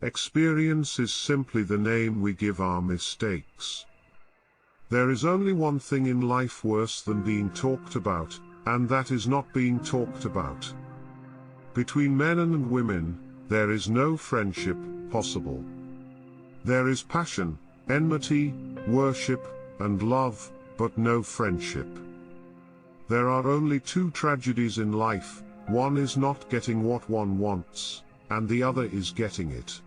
Experience is simply the name we give our mistakes. There is only one thing in life worse than being talked about, and that is not being talked about. Between men and women, there is no friendship possible. There is passion, enmity, worship, and love, but no friendship. There are only two tragedies in life: one is not getting what one wants, and the other is getting it.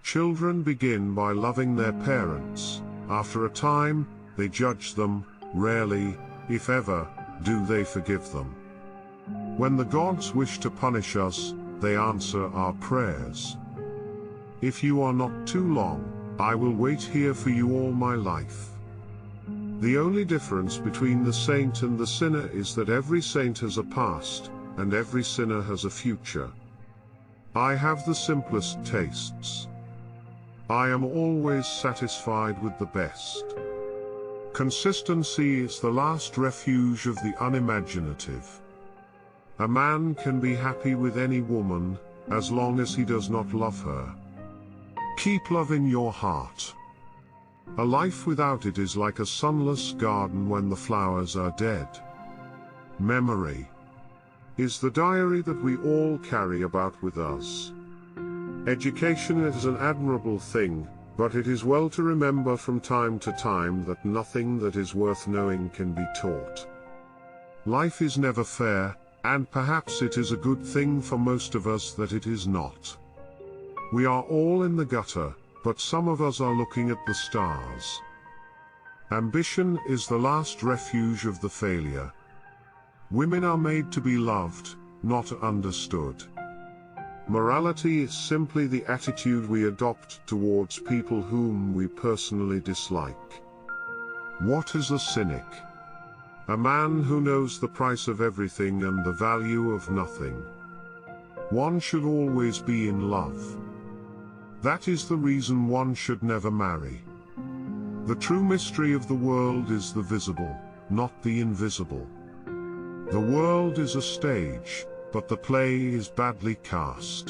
Children begin by loving their parents. After a time, they judge them. Rarely, if ever, do they forgive them. When the gods wish to punish us, they answer our prayers. If you are not too long, I will wait here for you all my life. The only difference between the saint and the sinner is that every saint has a past, and every sinner has a future. I have the simplest tastes. I am always satisfied with the best. Consistency is the last refuge of the unimaginative. A man can be happy with any woman, as long as he does not love her. Keep love in your heart. A life without it is like a sunless garden when the flowers are dead. Memory is the diary that we all carry about with us. Education is an admirable thing, but it is well to remember from time to time that nothing that is worth knowing can be taught. Life is never fair, and perhaps it is a good thing for most of us that it is not. We are all in the gutter, but some of us are looking at the stars. Ambition is the last refuge of the failure. Women are made to be loved, not understood. Morality is simply the attitude we adopt towards people whom we personally dislike. What is a cynic? A man who knows the price of everything and the value of nothing. One should always be in love. That is the reason one should never marry. The true mystery of the world is the visible, not the invisible. The world is a stage, but the play is badly cast.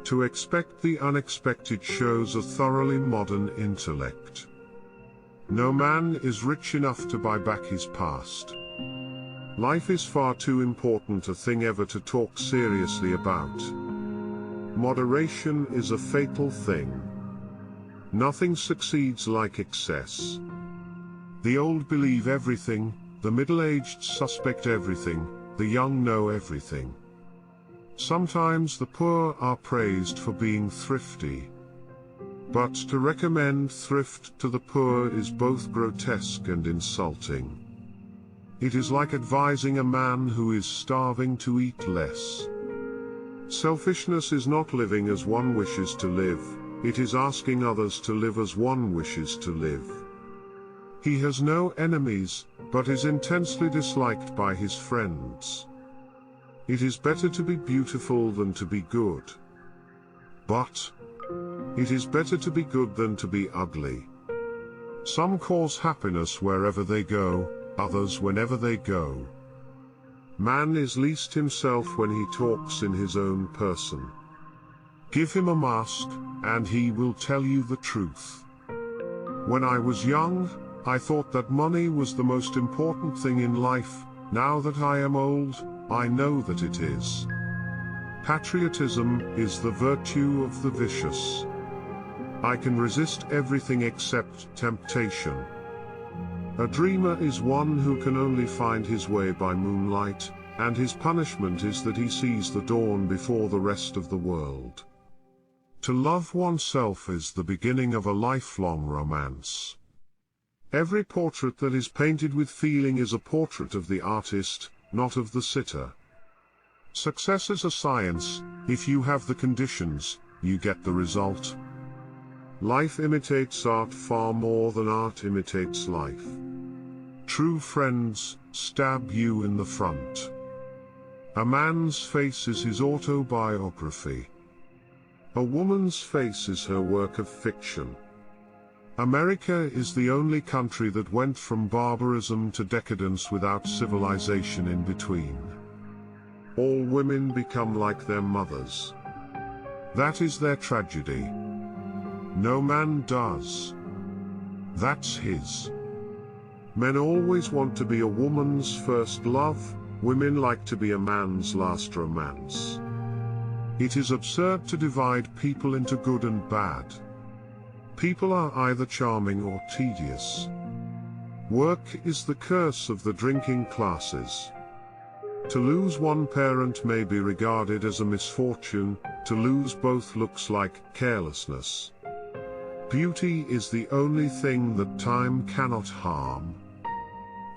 To expect the unexpected shows a thoroughly modern intellect. No man is rich enough to buy back his past. Life is far too important a thing ever to talk seriously about. Moderation is a fatal thing. Nothing succeeds like excess. The old believe everything, the middle-aged suspect everything, the young know everything. Sometimes the poor are praised for being thrifty. But to recommend thrift to the poor is both grotesque and insulting. It is like advising a man who is starving to eat less. Selfishness is not living as one wishes to live, it is asking others to live as one wishes to live. He has no enemies, but is intensely disliked by his friends. It is better to be beautiful than to be good. But it is better to be good than to be ugly. Some cause happiness wherever they go, others whenever they go. Man is least himself when he talks in his own person. Give him a mask, and he will tell you the truth. When I was young, I thought that money was the most important thing in life. Now that I am old, I know that it is. Patriotism is the virtue of the vicious. I can resist everything except temptation. A dreamer is one who can only find his way by moonlight, and his punishment is that he sees the dawn before the rest of the world. To love oneself is the beginning of a lifelong romance. Every portrait that is painted with feeling is a portrait of the artist, not of the sitter. Success is a science. If you have the conditions, you get the result. Life imitates art far more than art imitates life. True friends stab you in the front. A man's face is his autobiography. A woman's face is her work of fiction. America is the only country that went from barbarism to decadence without civilization in between. All women become like their mothers. That is their tragedy. No man does. That's his. Men always want to be a woman's first love, women like to be a man's last romance. It is absurd to divide people into good and bad. People are either charming or tedious. Work is the curse of the drinking classes. To lose one parent may be regarded as a misfortune, to lose both looks like carelessness. Beauty is the only thing that time cannot harm.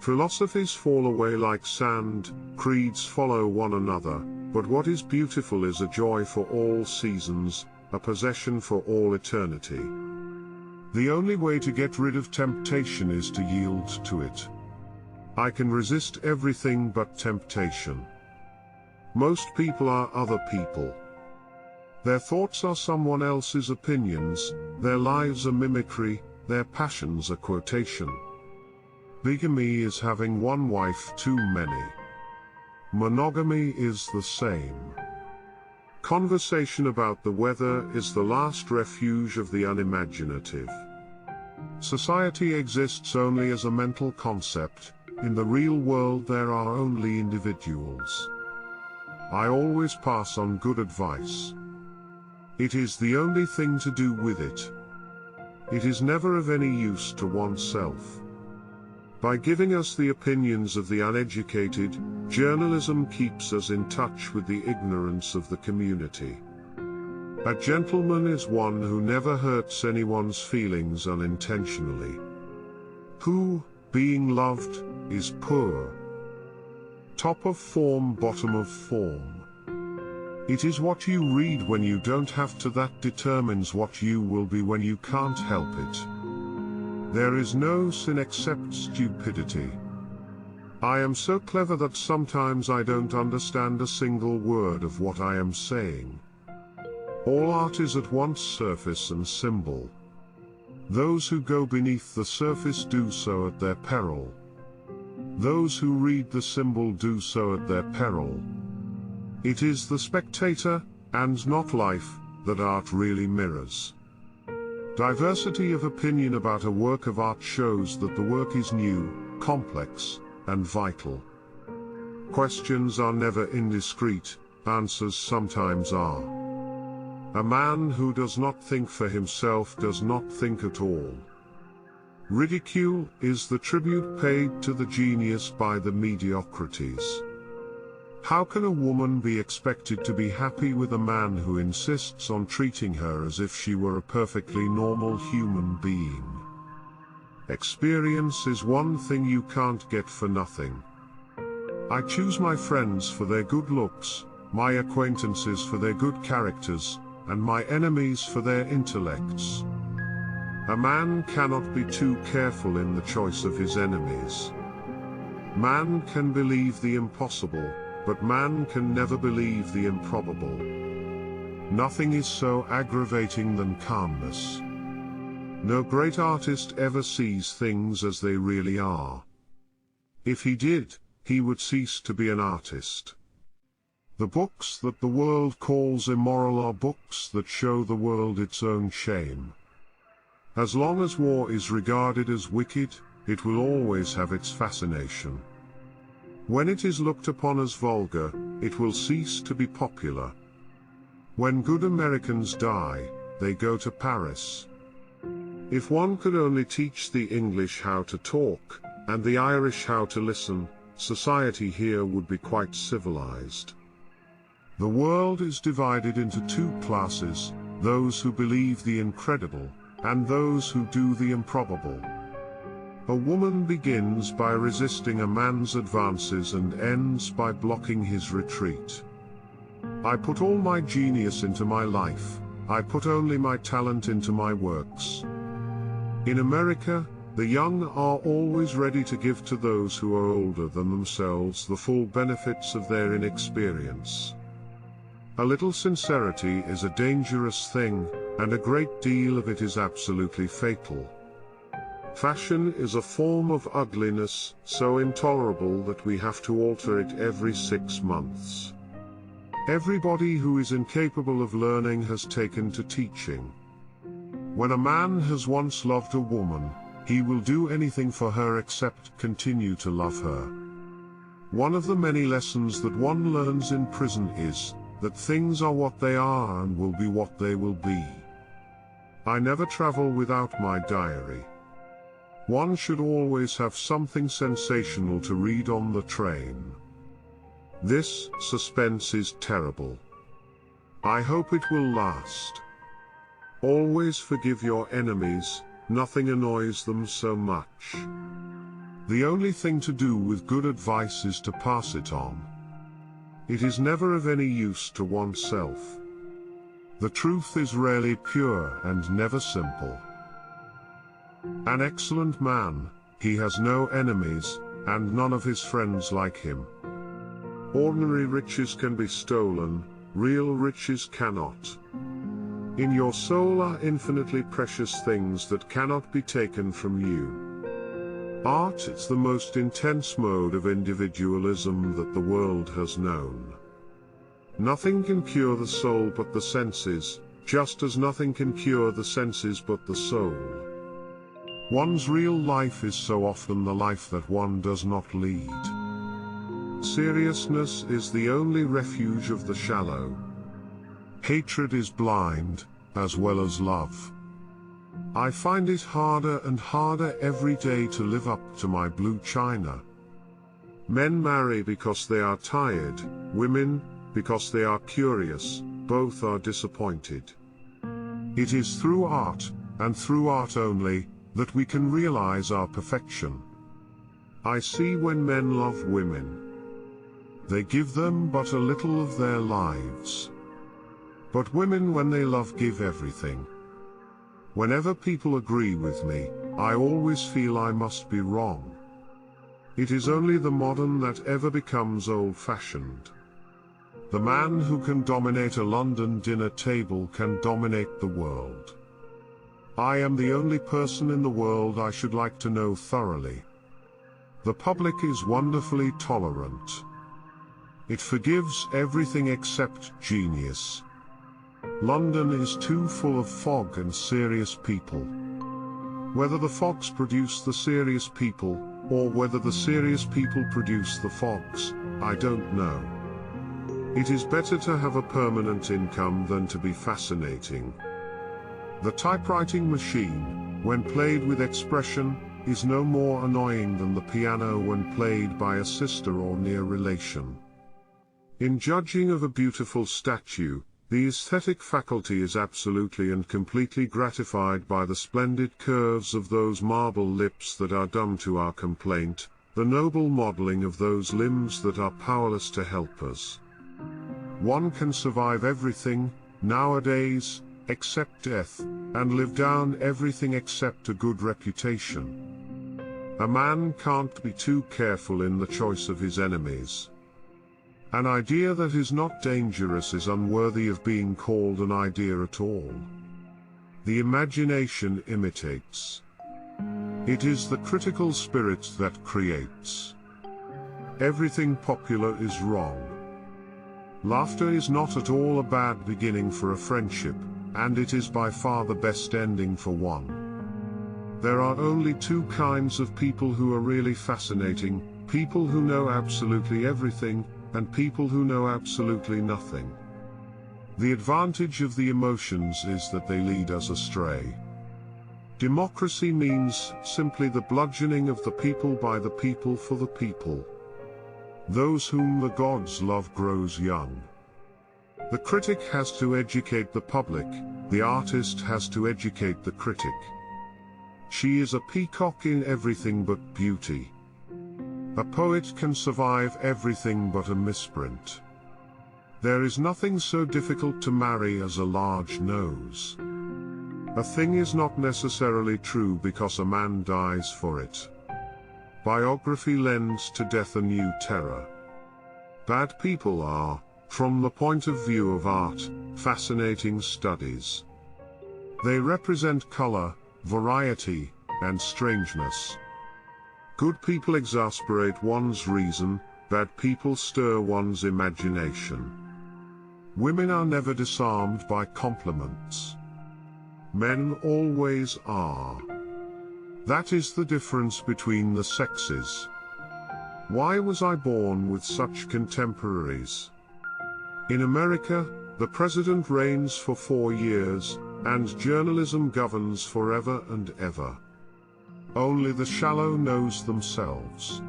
Philosophies fall away like sand, creeds follow one another, but what is beautiful is a joy for all seasons, a possession for all eternity. The only way to get rid of temptation is to yield to it. I can resist everything but temptation. Most people are other people. Their thoughts are someone else's opinions, their lives are mimicry, their passions a quotation. Bigamy is having one wife too many. Monogamy is the same. Conversation about the weather is the last refuge of the unimaginative. Society exists only as a mental concept. In the real world there are only individuals. I always pass on good advice. It is the only thing to do with it. It is never of any use to oneself. By giving us the opinions of the uneducated, journalism keeps us in touch with the ignorance of the community. A gentleman is one who never hurts anyone's feelings unintentionally. Who, being loved, is poor. Top of form, bottom of form. It is what you read when you don't have to that determines what you will be when you can't help it. There is no sin except stupidity. I am so clever that sometimes I don't understand a single word of what I am saying. All art is at once surface and symbol. Those who go beneath the surface do so at their peril. Those who read the symbol do so at their peril. It is the spectator, and not life, that art really mirrors. Diversity of opinion about a work of art shows that the work is new, complex, and vital. Questions are never indiscreet, answers sometimes are. A man who does not think for himself does not think at all. Ridicule is the tribute paid to the genius by the mediocrities. How can a woman be expected to be happy with a man who insists on treating her as if she were a perfectly normal human being? Experience is one thing you can't get for nothing. I choose my friends for their good looks, my acquaintances for their good characters, and my enemies for their intellects. A man cannot be too careful in the choice of his enemies. Man can believe the impossible, but man can never believe the improbable. Nothing is so aggravating than calmness. No great artist ever sees things as they really are. If he did, he would cease to be an artist. The books that the world calls immoral are books that show the world its own shame. As long as war is regarded as wicked, it will always have its fascination. When it is looked upon as vulgar, it will cease to be popular. When good Americans die, they go to Paris. If one could only teach the English how to talk, and the Irish how to listen, society here would be quite civilized. The world is divided into two classes, those who believe the incredible, and those who do the improbable. A woman begins by resisting a man's advances and ends by blocking his retreat. I put all my genius into my life, I put only my talent into my works. In America, the young are always ready to give to those who are older than themselves the full benefits of their inexperience. A little sincerity is a dangerous thing, and a great deal of it is absolutely fatal. Fashion is a form of ugliness, so intolerable that we have to alter it every 6 months. Everybody who is incapable of learning has taken to teaching. When a man has once loved a woman, he will do anything for her except continue to love her. One of the many lessons that one learns in prison is that things are what they are and will be what they will be. I never travel without my diary. One should always have something sensational to read on the train. This suspense is terrible. I hope it will last. Always forgive your enemies, nothing annoys them so much. The only thing to do with good advice is to pass it on. It is never of any use to oneself. The truth is rarely pure and never simple. An excellent man, he has no enemies, and none of his friends like him. Ordinary riches can be stolen, real riches cannot. In your soul are infinitely precious things that cannot be taken from you. Art is the most intense mode of individualism that the world has known. Nothing can cure the soul but the senses, just as nothing can cure the senses but the soul. One's real life is so often the life that one does not lead. Seriousness is the only refuge of the shallow. Hatred is blind, as well as love. I find it harder and harder every day to live up to my blue china. Men marry because they are tired, women because they are curious, both are disappointed. It is through art, and through art only, that we can realize our perfection. I see when men love women. They give them but a little of their lives. But women, when they love, give everything. Whenever people agree with me, I always feel I must be wrong. It is only the modern that ever becomes old-fashioned. The man who can dominate a London dinner table can dominate the world. I am the only person in the world I should like to know thoroughly. The public is wonderfully tolerant. It forgives everything except genius. London is too full of fog and serious people. Whether the fogs produce the serious people, or whether the serious people produce the fogs, I don't know. It is better to have a permanent income than to be fascinating. The typewriting machine, when played with expression, is no more annoying than the piano when played by a sister or near relation. In judging of a beautiful statue, the aesthetic faculty is absolutely and completely gratified by the splendid curves of those marble lips that are dumb to our complaint, the noble modeling of those limbs that are powerless to help us. One can survive everything, nowadays, except death, and live down everything except a good reputation. A man can't be too careful in the choice of his enemies. An idea that is not dangerous is unworthy of being called an idea at all. The imagination imitates. It is the critical spirit that creates. Everything popular is wrong. Laughter is not at all a bad beginning for a friendship, and it is by far the best ending for one. There are only two kinds of people who are really fascinating: people who know absolutely everything, and people who know absolutely nothing. The advantage of the emotions is that they lead us astray. Democracy means simply the bludgeoning of the people by the people for the people. Those whom the gods love grows young. The critic has to educate the public, the artist has to educate the critic. She is a peacock in everything but beauty. A poet can survive everything but a misprint. There is nothing so difficult to marry as a large nose. A thing is not necessarily true because a man dies for it. Biography lends to death a new terror. Bad people are, from the point of view of art, fascinating studies. They represent color, variety, and strangeness. Good people exasperate one's reason, bad people stir one's imagination. Women are never disarmed by compliments. Men always are. That is the difference between the sexes. Why was I born with such contemporaries? In America, the president reigns for 4 years, and journalism governs forever and ever. Only the shallow knows themselves.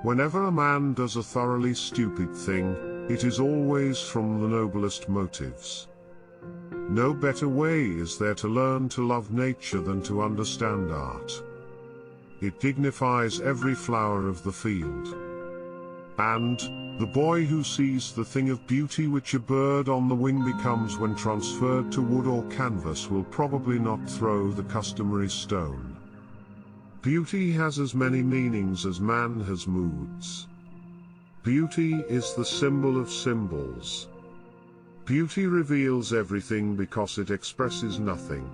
Whenever a man does a thoroughly stupid thing, it is always from the noblest motives. No better way is there to learn to love nature than to understand art. It dignifies every flower of the field. And the boy who sees the thing of beauty which a bird on the wing becomes when transferred to wood or canvas will probably not throw the customary stone. Beauty has as many meanings as man has moods. Beauty is the symbol of symbols. Beauty reveals everything because it expresses nothing.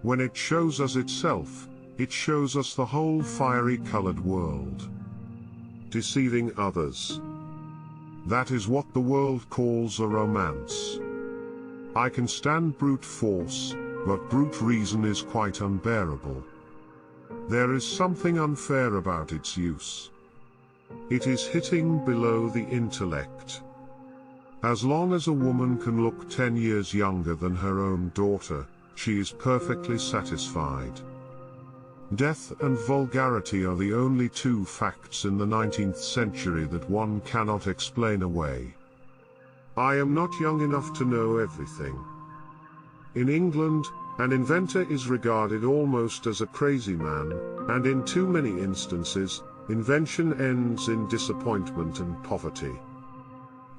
When it shows us itself, it shows us the whole fiery-colored world. Deceiving others. That is what the world calls a romance. I can stand brute force, but brute reason is quite unbearable. There is something unfair about its use. It is hitting below the intellect. As long as a woman can look 10 years younger than her own daughter, she is perfectly satisfied. Death and vulgarity are the only 2 facts in the 19th century that one cannot explain away. I am not young enough to know everything. In England, an inventor is regarded almost as a crazy man, and in too many instances, invention ends in disappointment and poverty.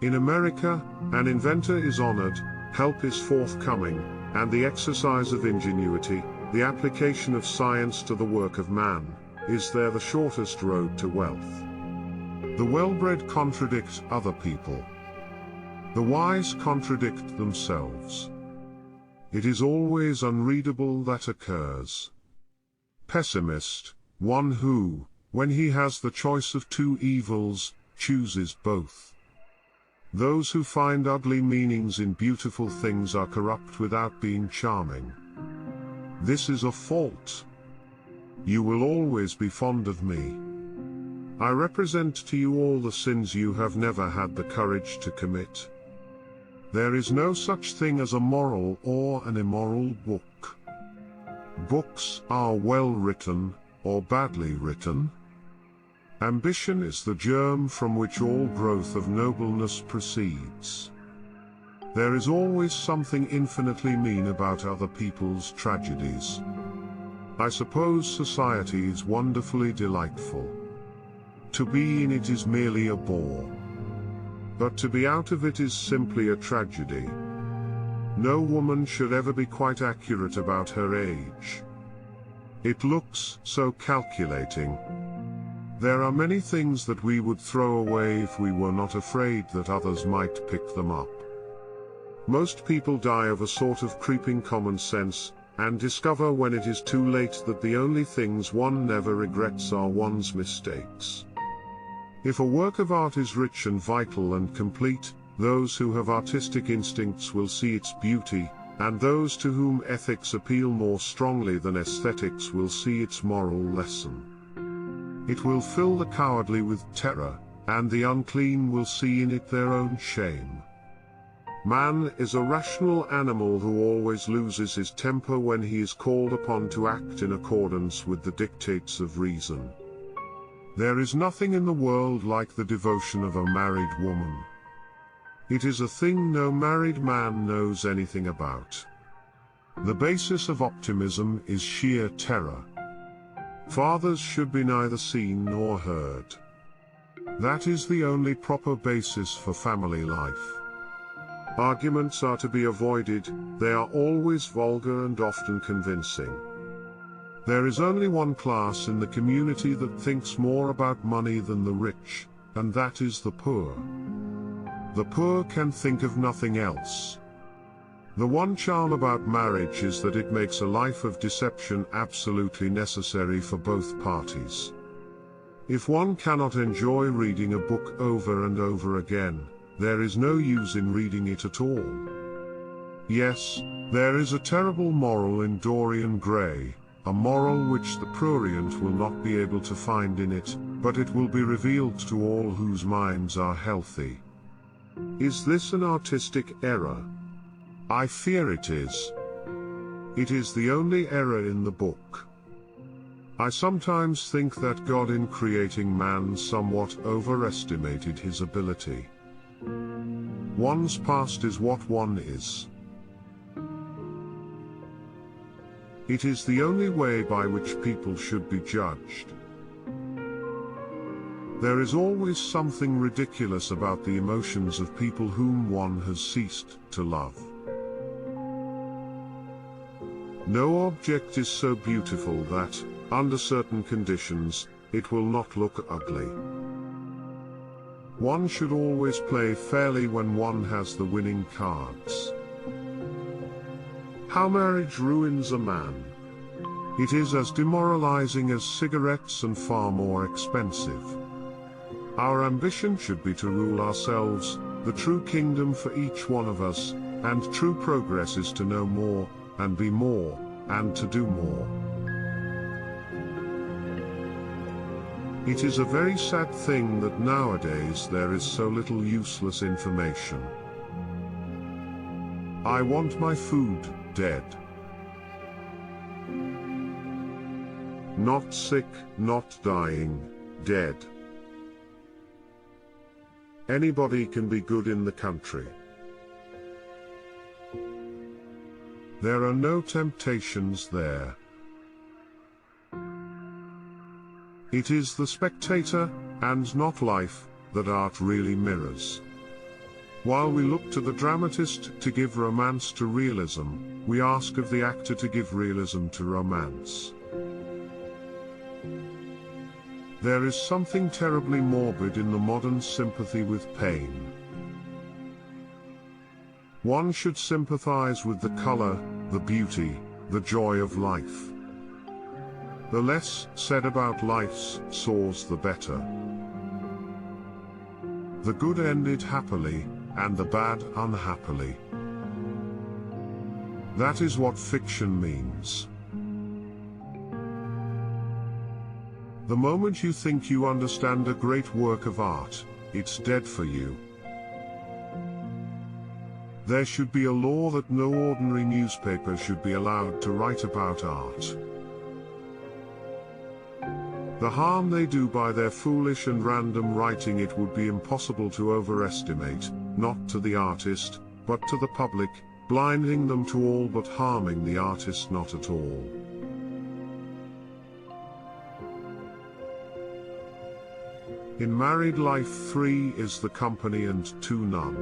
In America, an inventor is honored, help is forthcoming, and the exercise of ingenuity, the application of science to the work of man, is there the shortest road to wealth. The well-bred contradict other people. The wise contradict themselves. It is always unreadable that occurs. Pessimist, one who, when he has the choice of 2 evils, chooses both. Those who find ugly meanings in beautiful things are corrupt without being charming. This is a fault. You will always be fond of me. I represent to you all the sins you have never had the courage to commit. There is no such thing as a moral or an immoral book. Books are well written, or badly written. Ambition is the germ from which all growth of nobleness proceeds. There is always something infinitely mean about other people's tragedies. I suppose society is wonderfully delightful. To be in it is merely a bore. But to be out of it is simply a tragedy. No woman should ever be quite accurate about her age. It looks so calculating. There are many things that we would throw away if we were not afraid that others might pick them up. Most people die of a sort of creeping common sense, and discover when it is too late that the only things one never regrets are one's mistakes. If a work of art is rich and vital and complete, those who have artistic instincts will see its beauty, and those to whom ethics appeal more strongly than aesthetics will see its moral lesson. It will fill the cowardly with terror, and the unclean will see in it their own shame. Man is a rational animal who always loses his temper when he is called upon to act in accordance with the dictates of reason. There is nothing in the world like the devotion of a married woman. It is a thing no married man knows anything about. The basis of optimism is sheer terror. Fathers should be neither seen nor heard. That is the only proper basis for family life. Arguments are to be avoided, they are always vulgar and often convincing. There is only one class in the community that thinks more about money than the rich, and that is the poor. The poor can think of nothing else. The one charm about marriage is that it makes a life of deception absolutely necessary for both parties. If one cannot enjoy reading a book over and over again, there is no use in reading it at all. Yes, there is a terrible moral in Dorian Gray, a moral which the prurient will not be able to find in it, but it will be revealed to all whose minds are healthy. Is this an artistic error? I fear it is. It is the only error in the book. I sometimes think that God in creating man somewhat overestimated his ability. One's past is what one is. It is the only way by which people should be judged. There is always something ridiculous about the emotions of people whom one has ceased to love. No object is so beautiful that, under certain conditions, it will not look ugly. One should always play fairly when one has the winning cards. How marriage ruins a man. It is as demoralizing as cigarettes and far more expensive. Our ambition should be to rule ourselves, the true kingdom for each one of us, and true progress is to know more, and be more, and to do more. It is a very sad thing that nowadays there is so little useless information. I want my food dead. Not sick, not dying, dead. Anybody can be good in the country. There are no temptations there. It is the spectator, and not life, that art really mirrors. While we look to the dramatist to give romance to realism, we ask of the actor to give realism to romance. There is something terribly morbid in the modern sympathy with pain. One should sympathize with the color, the beauty, the joy of life. The less said about life's sores, the better. The good ended happily, and the bad unhappily. That is what fiction means. The moment you think you understand a great work of art, it's dead for you. There should be a law that no ordinary newspaper should be allowed to write about art. The harm they do by their foolish and random writing it would be impossible to overestimate, not to the artist, but to the public, blinding them to all but harming the artist not at all. In married life 3 is the company and 2 none.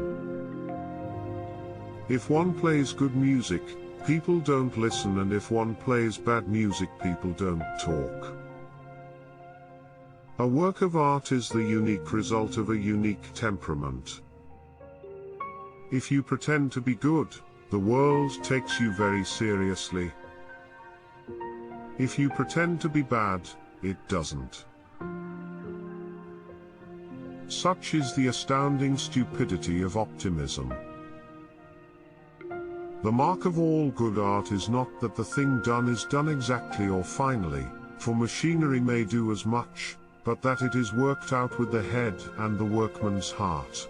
If one plays good music, people don't listen, and if one plays bad music, people don't talk. A work of art is the unique result of a unique temperament. If you pretend to be good, the world takes you very seriously. If you pretend to be bad, it doesn't. Such is the astounding stupidity of optimism. The mark of all good art is not that the thing done is done exactly or finally, for machinery may do as much, but that it is worked out with the head and the workman's heart.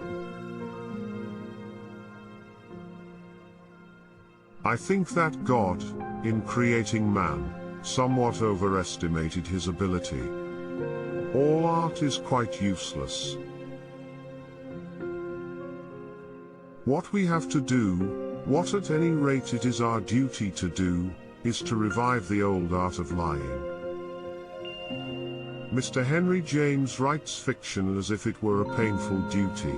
I think that God, in creating man, somewhat overestimated his ability. All art is quite useless. What we have to do, what at any rate it is our duty to do, is to revive the old art of lying. Mr. Henry James writes fiction as if it were a painful duty.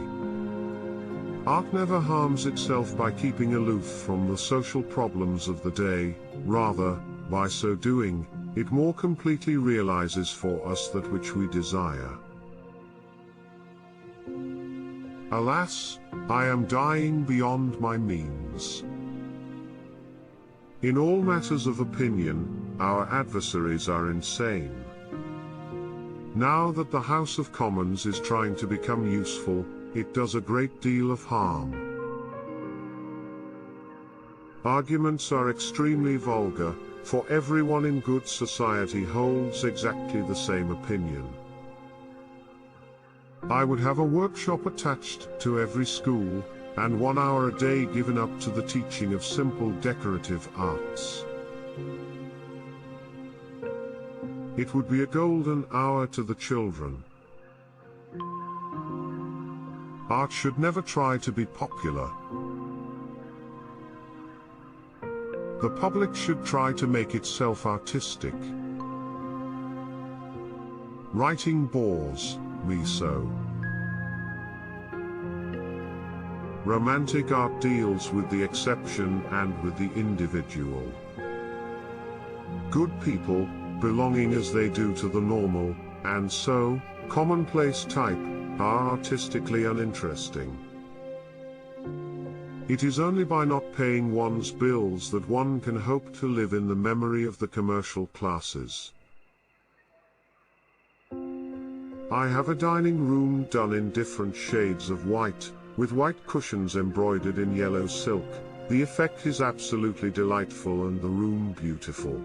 Art never harms itself by keeping aloof from the social problems of the day, rather, by so doing, it more completely realizes for us that which we desire. Alas, I am dying beyond my means. In all matters of opinion, our adversaries are insane. Now that the House of Commons is trying to become useful, it does a great deal of harm. Arguments are extremely vulgar, for everyone in good society holds exactly the same opinion. I would have a workshop attached to every school, and 1 hour a day given up to the teaching of simple decorative arts. It would be a golden hour to the children. Art should never try to be popular. The public should try to make itself artistic. Writing bores me so. Romantic art deals with the exception and with the individual. Good people, belonging as they do to the normal, and so, commonplace type, are artistically uninteresting. It is only by not paying one's bills that one can hope to live in the memory of the commercial classes. I have a dining room done in different shades of white, with white cushions embroidered in yellow silk. The effect is absolutely delightful and the room beautiful.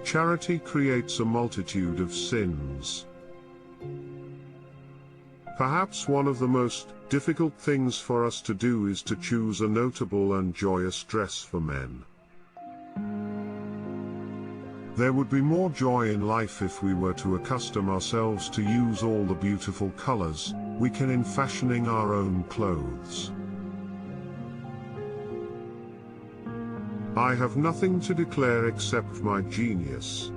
Charity creates a multitude of sins. Perhaps one of the most difficult things for us to do is to choose a notable and joyous dress for men. There would be more joy in life if we were to accustom ourselves to use all the beautiful colors we can in fashioning our own clothes. I have nothing to declare except my genius.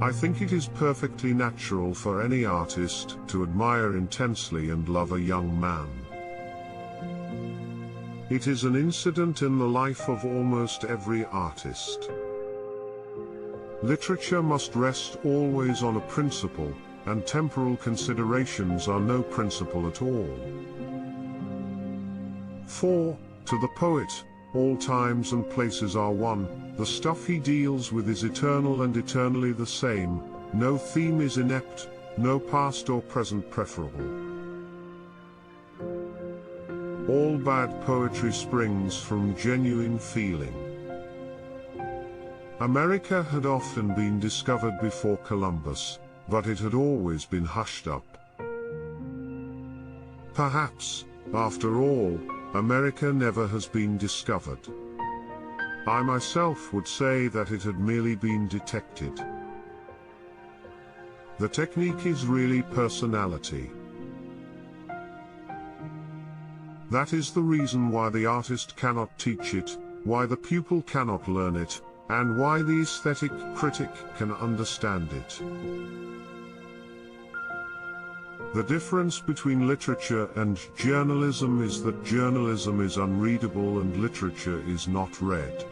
I think it is perfectly natural for any artist to admire intensely and love a young man. It is an incident in the life of almost every artist. Literature must rest always on a principle, and temporal considerations are no principle at all. For, to the poet, all times and places are one, the stuff he deals with is eternal and eternally the same, no theme is inept, no past or present preferable. All bad poetry springs from genuine feeling. America had often been discovered before Columbus, but it had always been hushed up. Perhaps, after all, America never has been discovered. I myself would say that it had merely been detected. The technique is really personality. That is the reason why the artist cannot teach it, why the pupil cannot learn it, and why the aesthetic critic can understand it. The difference between literature and journalism is that journalism is unreadable and literature is not read.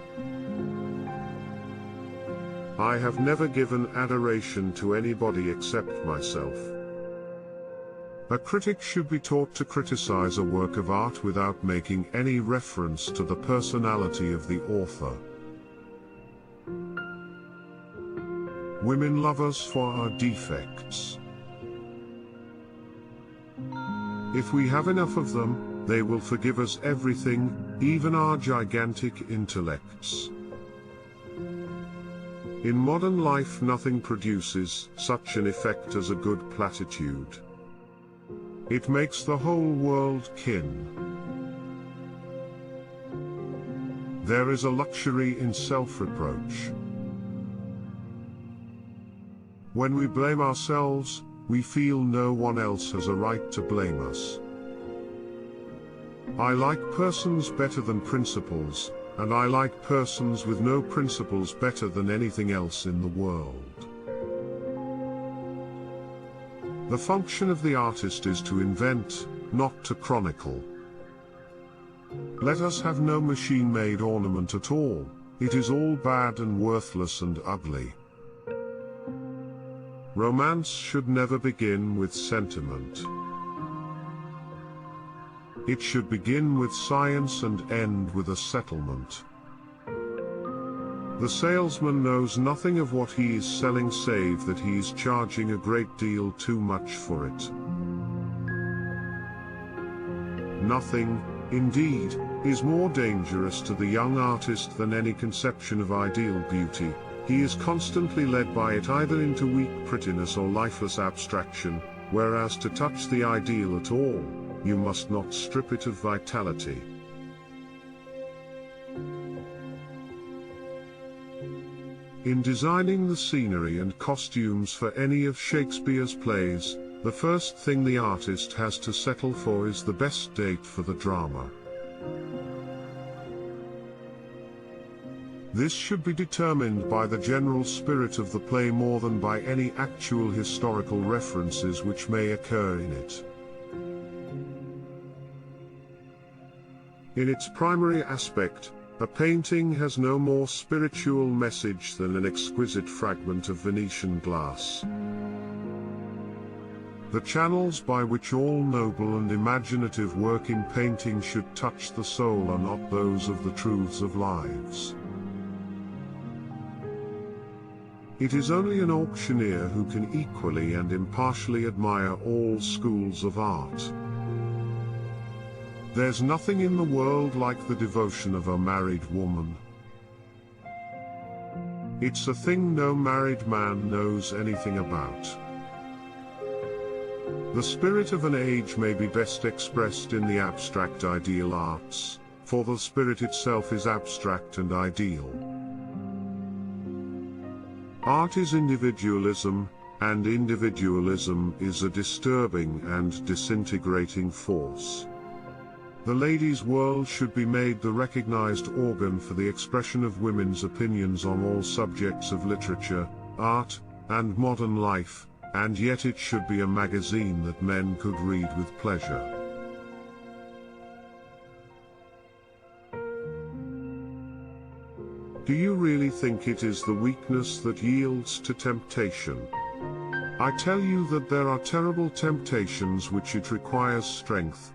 I have never given adoration to anybody except myself. A critic should be taught to criticize a work of art without making any reference to the personality of the author. Women love us for our defects. If we have enough of them, they will forgive us everything, even our gigantic intellects. In modern life nothing produces such an effect as a good platitude. It makes the whole world kin. There is a luxury in self-reproach. When we blame ourselves, we feel no one else has a right to blame us. I like persons better than principles, and I like persons with no principles better than anything else in the world. The function of the artist is to invent, not to chronicle. Let us have no machine-made ornament at all, it is all bad and worthless and ugly. Romance should never begin with sentiment. It should begin with science and end with a settlement. The salesman knows nothing of what he is selling save that he is charging a great deal too much for it. Nothing, indeed, is more dangerous to the young artist than any conception of ideal beauty. He is constantly led by it either into weak prettiness or lifeless abstraction, whereas to touch the ideal at all, you must not strip it of vitality. In designing the scenery and costumes for any of Shakespeare's plays, the first thing the artist has to settle for is the best date for the drama. This should be determined by the general spirit of the play more than by any actual historical references which may occur in it. In its primary aspect, a painting has no more spiritual message than an exquisite fragment of Venetian glass. The channels by which all noble and imaginative work in painting should touch the soul are not those of the truths of lives. It is only an auctioneer who can equally and impartially admire all schools of art. There's nothing in the world like the devotion of a married woman. It's a thing no married man knows anything about. The spirit of an age may be best expressed in the abstract ideal arts, for the spirit itself is abstract and ideal. Art is individualism, and individualism is a disturbing and disintegrating force. The ladies' world should be made the recognized organ for the expression of women's opinions on all subjects of literature, art, and modern life, and yet it should be a magazine that men could read with pleasure. Do you really think it is the weakness that yields to temptation? I tell you that there are terrible temptations which it requires strength,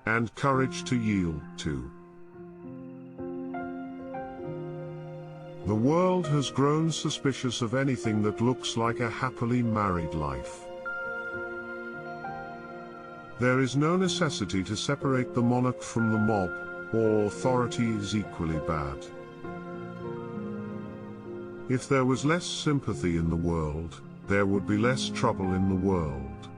and courage to yield to. The world has grown suspicious of anything that looks like a happily married life. There is no necessity to separate the monarch from the mob, or authority is equally bad. If there was less sympathy in the world, there would be less trouble in the world.